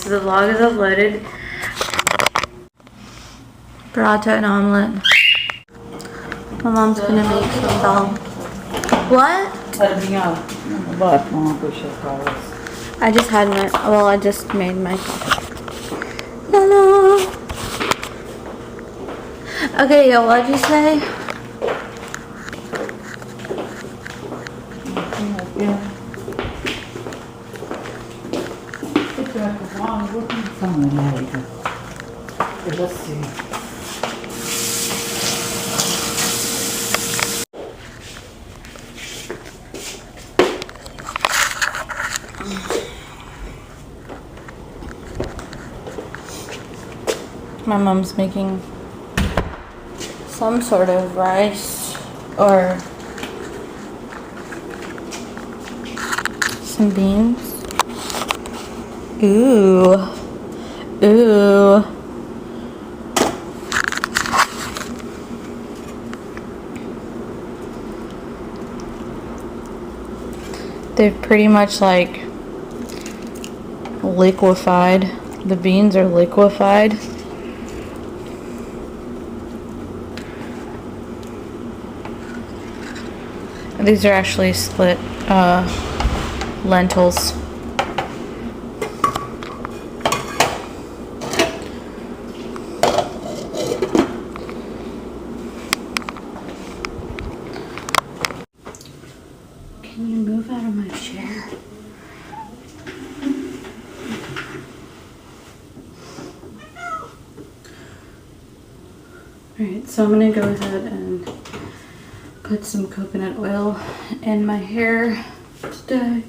The vlog is uploaded. Burrata and omelet. My mom's gonna make some dal. What? I just had my, well, I just made my coffee. Hello. Okay, yo, what'd you say? Let's see. My mom's making some sort of rice or some beans. Ooh. Ooh. They're pretty much like liquefied. The beans are liquefied. These are actually split lentils. Can you move out of my chair? Alright, so I'm gonna go ahead and put some coconut oil in my hair today.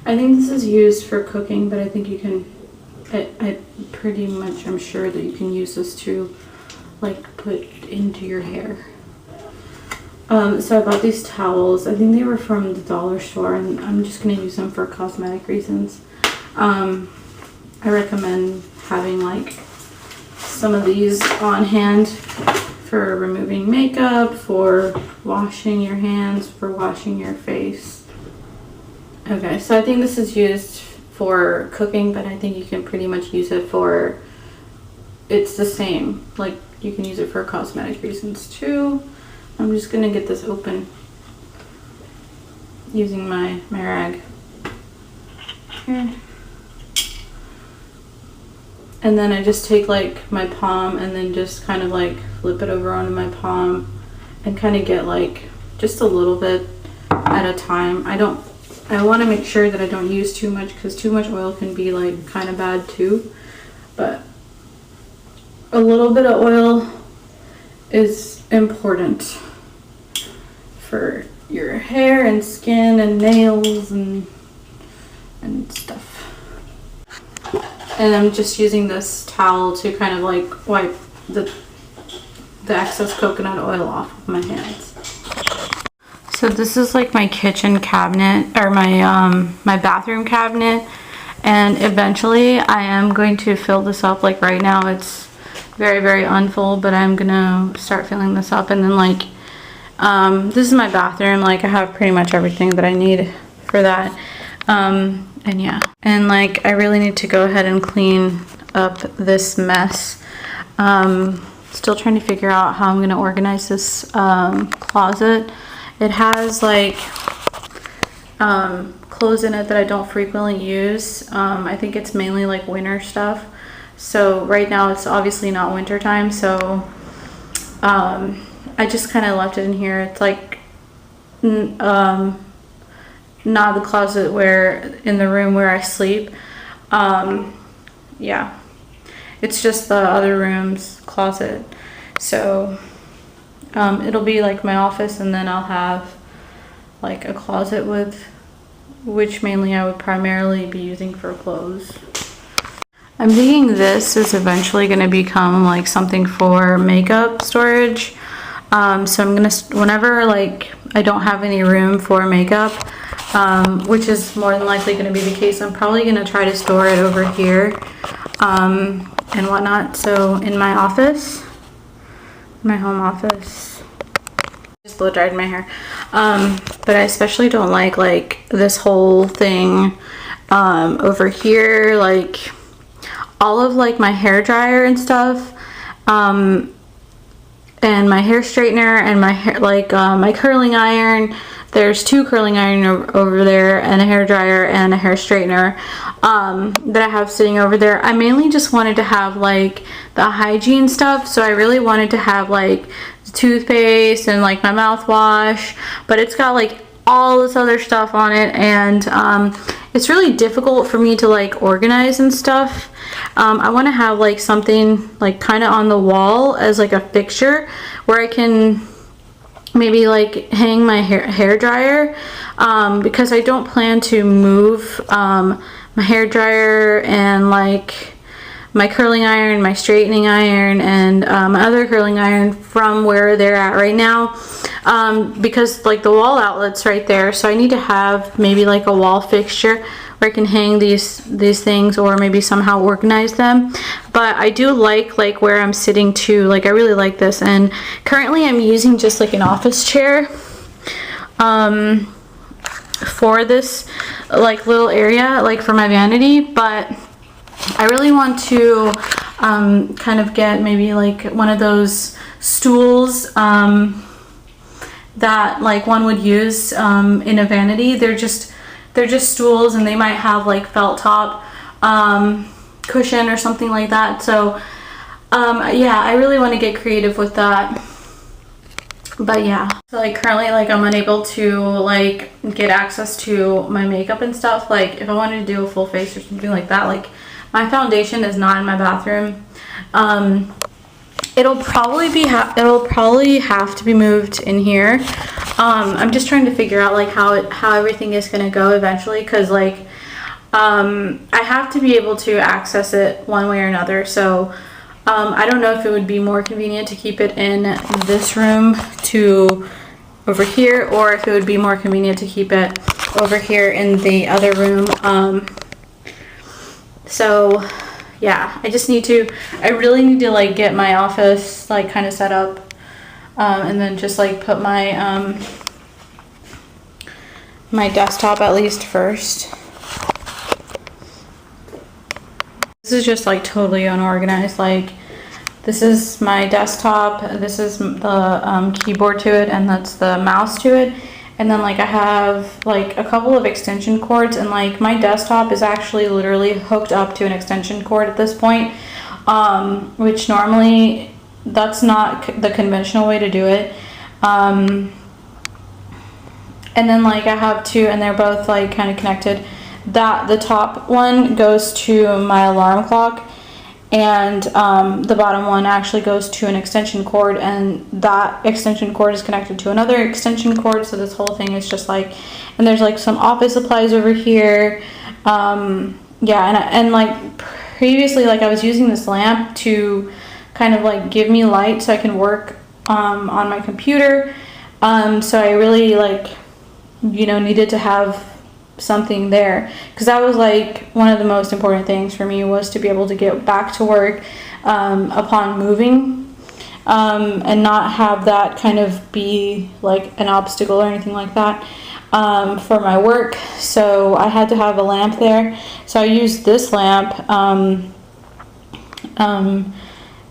I think this is used for cooking, but I think you can, I pretty much am sure that you can use this to like put into your hair. So I bought these towels. I think they were from the dollar store, and I'm just going to use them for cosmetic reasons. I recommend having like some of these on hand for removing makeup, for washing your hands, for washing your face. Okay, so I think this is used for cooking, but I think you can pretty much use it for, it's the same. Like, you can use it for cosmetic reasons too. I'm just gonna get this open using my rag. Here. And then I just take like my palm and then just kind of like flip it over onto my palm and kind of get like just a little bit at a time. I want to make sure that I don't use too much, because too much oil can be like kind of bad too. But a little bit of oil is important for your hair and skin and nails and stuff. And I'm just using this towel to kind of like wipe the excess coconut oil off of my hands. So this is like my kitchen cabinet, or my bathroom cabinet, and eventually I am going to fill this up. Like right now it's very, very unfull, but I'm gonna start filling this up. And then like this is my bathroom. Like I have pretty much everything that I need for that. And yeah, and like I really need to go ahead and clean up this mess. Still trying to figure out how I'm gonna organize this closet. It has like clothes in it that I don't frequently use. I think it's mainly like winter stuff. So right now it's obviously not winter time, so I just kind of left it in here. It's like not the closet where in the room where I sleep. Yeah, it's just the other room's closet. So it'll be like my office, and then I'll have like a closet with, which mainly I would primarily be using for clothes. I'm thinking this is eventually going to become like something for makeup storage. So I'm gonna, whenever like I don't have any room for makeup, which is more than likely going to be the case, I'm probably going to try to store it over here and whatnot. So in my office, my home office, just blow dried my hair. But I especially don't like this whole thing over here, like all of like my hair dryer and stuff, and my hair straightener and my hair, like my curling iron. There's 2 curling iron over there and a hair dryer and a hair straightener that I have sitting over there. I mainly just wanted to have like the hygiene stuff, so I really wanted to have like toothpaste and like my mouthwash, but it's got like all this other stuff on it, and it's really difficult for me to like organize and stuff. I want to have like something like kind of on the wall as like a fixture where I can maybe like hang my hair dryer, because I don't plan to move my hair dryer and like my curling iron, my straightening iron, and my other curling iron from where they're at right now, because like the wall outlet's right there. So I need to have maybe like a wall fixture where I can hang these things, or maybe somehow organize them. But I do like where I'm sitting too. Like I really like this, and currently I'm using just like an office chair for this like little area, like for my vanity. But I really want to kind of get maybe like one of those stools that like one would use in a vanity. They're just stools, and they might have like felt top cushion or something like that. So yeah, I really want to get creative with that. But yeah, so like currently like I'm unable to like get access to my makeup and stuff. Like if I wanted to do a full face or something like that, like my foundation is not in my bathroom. It'll probably have to be moved in here. I'm just trying to figure out like how everything is gonna go eventually, because like I have to be able to access it one way or another. So I don't know if it would be more convenient to keep it in this room to over here, or if it would be more convenient to keep it over here in the other room. So yeah, I really need to like get my office like kind of set up, and then just like put my my desktop at least first. This is just like totally unorganized. Like this is my desktop, this is the keyboard to it, and that's the mouse to it. And then like I have like a couple of extension cords, and like my desktop is actually literally hooked up to an extension cord at this point, which normally that's not the conventional way to do it. And then like I have 2, and they're both like kind of connected. That the top one goes to my alarm clock, and the bottom one actually goes to an extension cord, and that extension cord is connected to another extension cord. So this whole thing is just like, and there's like some office supplies over here. Yeah, and like previously, like I was using this lamp to kind of like give me light so I can work on my computer. So I really like, you know, needed to have something there, because that was like one of the most important things for me, was to be able to get back to work upon moving, and not have that kind of be like an obstacle or anything like that for my work. So I had to have a lamp there, so I used this lamp, and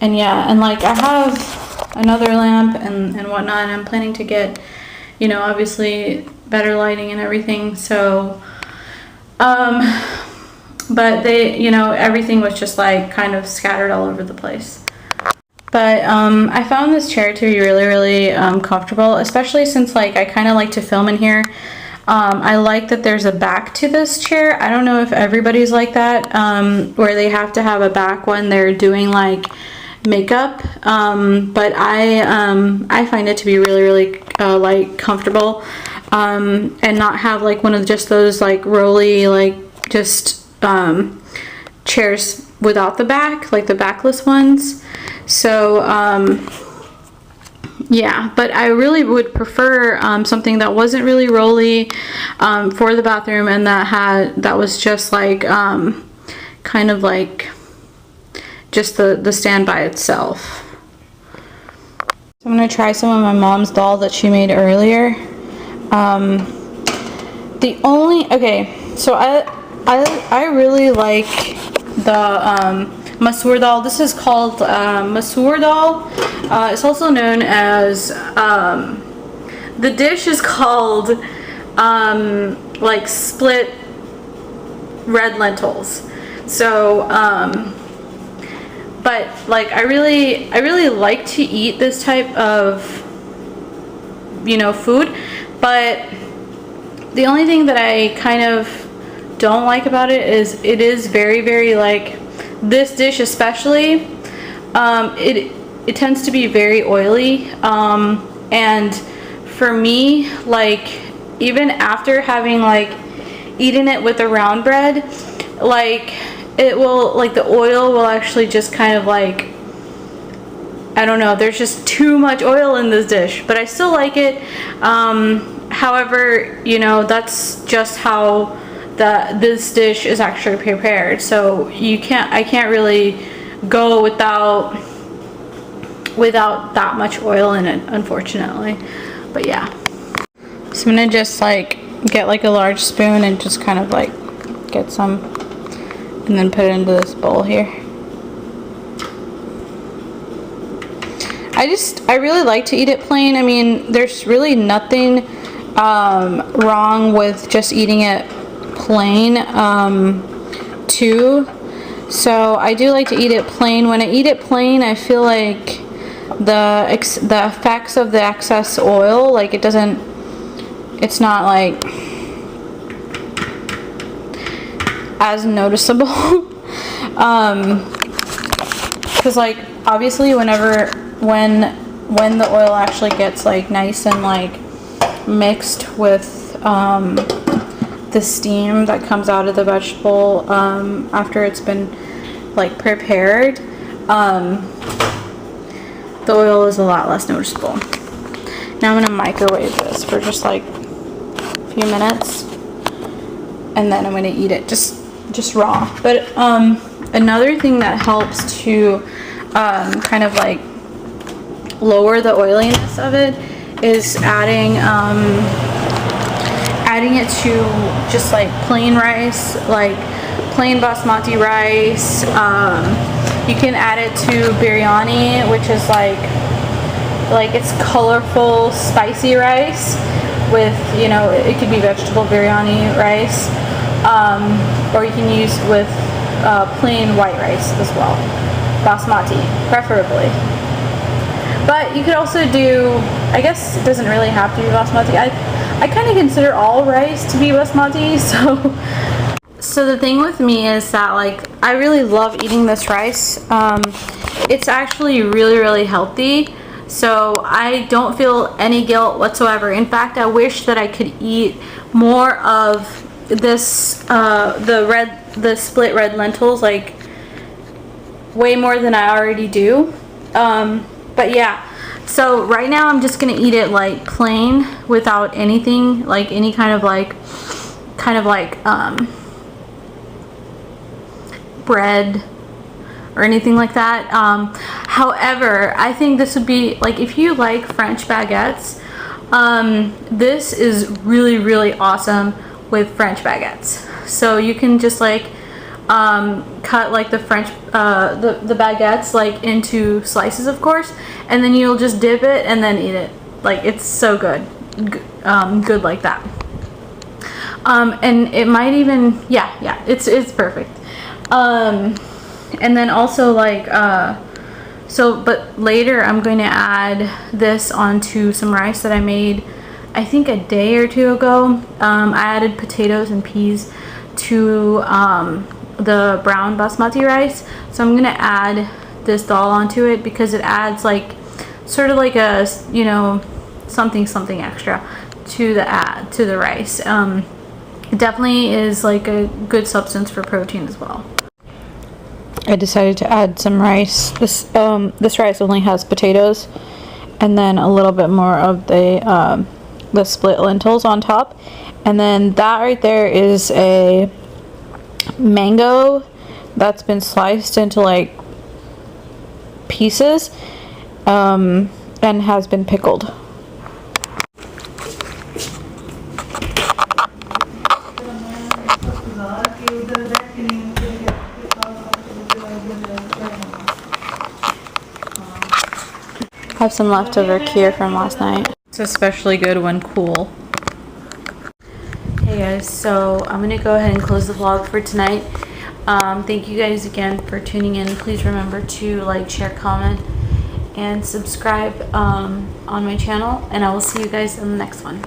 yeah, and like I have another lamp and whatnot, and I'm planning to get, you know, obviously better lighting and everything. So but they, you know, everything was just like kind of scattered all over the place. But I found this chair to be really comfortable, especially since like I kind of like to film in here. I like that there's a back to this chair. I don't know if everybody's like that, where they have to have a back when they're doing like makeup, but I find it to be really like comfortable, and not have like one of just those like rolly like just chairs without the back, like the backless ones. So yeah, but I really would prefer something that wasn't really rolly for the bathroom, and that was just like kind of like just the stand by itself. So I'm gonna try some of my mom's doll that she made earlier. So I really like the Masoor dal. This is called Masoor dal. It's also known as the dish is called like split red lentils. So but like I really like to eat this type of, you know, food, but the only thing that I kind of don't like about it is it is very, very, like, this dish especially, it tends to be very oily, and for me, like, even after having like eaten it with the round bread, like it will, like, the oil will actually just kind of like, I don't know, there's just too much oil in this dish, but I still like it. However, you know, that's just how this dish is actually prepared. So I can't really go without that much oil in it, unfortunately. But yeah. So I'm gonna just like get like a large spoon and just kind of like get some, and then put it into this bowl here. I really like to eat it plain. I mean, there's really nothing wrong with just eating it plain too. So I do like to eat it plain. When I eat it plain, I feel like the effects of the excess oil, like it's not like as noticeable. Because like obviously when the oil actually gets like nice and like mixed with the steam that comes out of the vegetable after it's been like prepared, the oil is a lot less noticeable. Now I'm gonna microwave this for just like a few minutes, and then I'm gonna eat it just raw. But another thing that helps to kind of like lower the oiliness of it is adding it to just like plain rice, like plain basmati rice. You can add it to biryani, which is like it's colorful spicy rice with, you know, it could be vegetable biryani rice, or you can use with plain white rice as well, basmati preferably. But you could also do, I guess it doesn't really have to be basmati. I kind of consider all rice to be basmati, so the thing with me is that like I really love eating this rice. It's actually really, really healthy, so I don't feel any guilt whatsoever. In fact, I wish that I could eat more of this the split red lentils, like way more than I already do. But yeah, so right now I'm just gonna eat it like plain without anything, like any kind of like bread or anything like that. However, I think this would be like, if you like French baguettes, this is really, really awesome with French baguettes. So you can just like cut like the the baguettes like into slices, of course, and then you'll just dip it and then eat it. Like, it's so good, good like that. And it might even, yeah, it's perfect. And then also like but later I'm going to add this onto some rice that I made, I think a day or two ago. I added potatoes and peas to the brown basmati rice, so I'm gonna add this dal onto it because it adds like sort of like a, you know, something extra to the rice. It definitely is like a good substance for protein as well. I decided to add some rice. This rice only has potatoes, and then a little bit more of the split lentils on top. And then that right there is a mango that's been sliced into like pieces, and has been pickled. I have some leftover kheer from last night. It's especially good when cool. Hey guys, so I'm gonna go ahead and close the vlog for tonight. Thank you guys again for tuning in. Please remember to like, share, comment, and subscribe on my channel, and I will see you guys in the next one.